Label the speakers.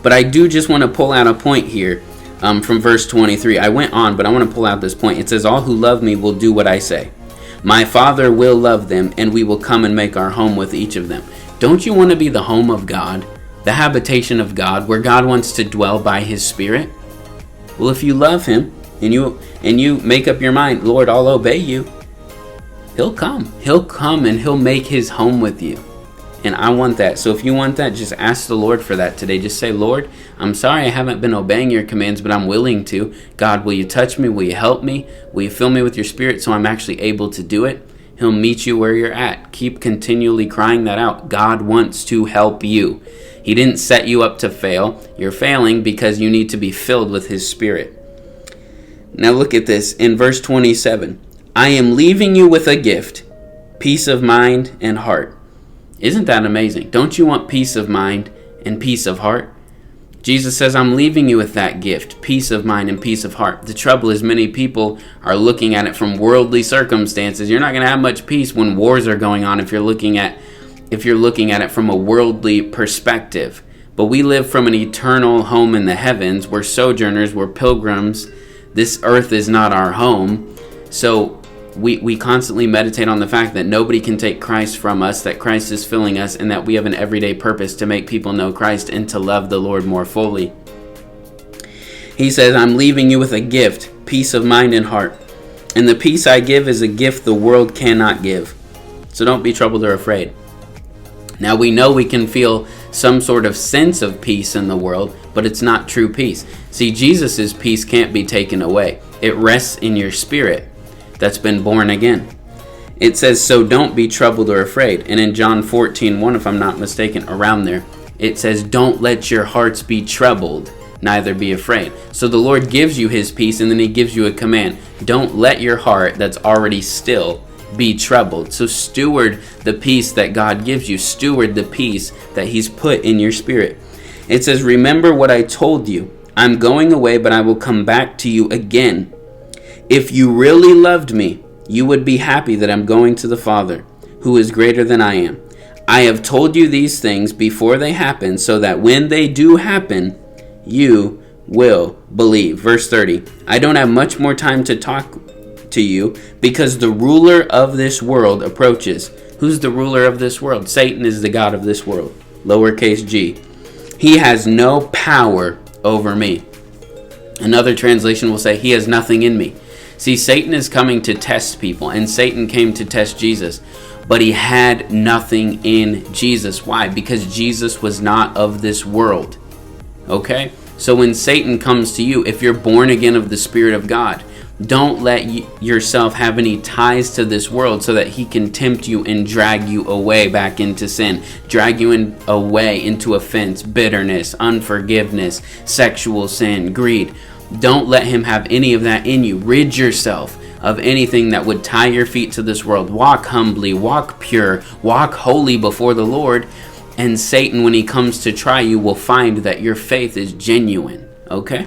Speaker 1: But I do just want to pull out a point here from verse 23. I went on, but I want to pull out this point. It says, all who love me will do what I say. My Father will love them, and we will come and make our home with each of them. Don't you want to be the home of God, the habitation of God, where God wants to dwell by his Spirit? Well, if you love him and you make up your mind, Lord, I'll obey you, he'll come. He'll come and he'll make his home with you. And I want that. So if you want that, just ask the Lord for that today. Just say, Lord, I'm sorry I haven't been obeying your commands, but I'm willing to. God, will you touch me? Will you help me? Will you fill me with your Spirit so I'm actually able to do it? He'll meet you where you're at. Keep continually crying that out. God wants to help you. He didn't set you up to fail. You're failing because you need to be filled with his Spirit. Now look at this in verse 27. I am leaving you with a gift, peace of mind and heart. Isn't that amazing? Don't you want peace of mind and peace of heart? Jesus says, I'm leaving you with that gift, peace of mind and peace of heart. The trouble is many people are looking at it from worldly circumstances. You're not going to have much peace when wars are going on if you're looking at it from a worldly perspective. But we live from an eternal home in the heavens. We're sojourners, we're pilgrims. This earth is not our home. So we constantly meditate on the fact that nobody can take Christ from us, that Christ is filling us, and that we have an everyday purpose to make people know Christ and to love the Lord more fully. He says, I'm leaving you with a gift, peace of mind and heart. And the peace I give is a gift the world cannot give. So don't be troubled or afraid. Now we know we can feel some sort of sense of peace in the world, but it's not true peace. See, Jesus' peace can't be taken away. It rests in your spirit that's been born again. It says, so don't be troubled or afraid. And in John 14:1, if I'm not mistaken, around there, it says, don't let your hearts be troubled, neither be afraid. So the Lord gives you his peace, and then he gives you a command. Don't let your heart that's already still be troubled. So steward the peace that God gives you. Steward the peace that he's put in your spirit. It says, remember what I told you. I'm going away, but I will come back to you again. If you really loved me, you would be happy that I'm going to the Father, who is greater than I am. I have told you these things before they happen, so that when they do happen, you will believe. Verse 30. I don't have much more time to talk to you, because the ruler of this world approaches. Who's the ruler of this world? Satan is the god of this world. Lowercase g. He has no power over me. Another translation will say, he has nothing in me. See, Satan is coming to test people, and Satan came to test Jesus, but he had nothing in Jesus. Why? Because Jesus was not of this world. Okay? So when Satan comes to you, if you're born again of the Spirit of God, don't let yourself have any ties to this world so that he can tempt you and drag you away back into sin, drag you away into offense, bitterness, unforgiveness, sexual sin, greed. Don't let him have any of that in you. Rid yourself of anything that would tie your feet to this world. Walk humbly, walk pure, walk holy before the Lord. And Satan, when he comes to try you, will find that your faith is genuine. Okay?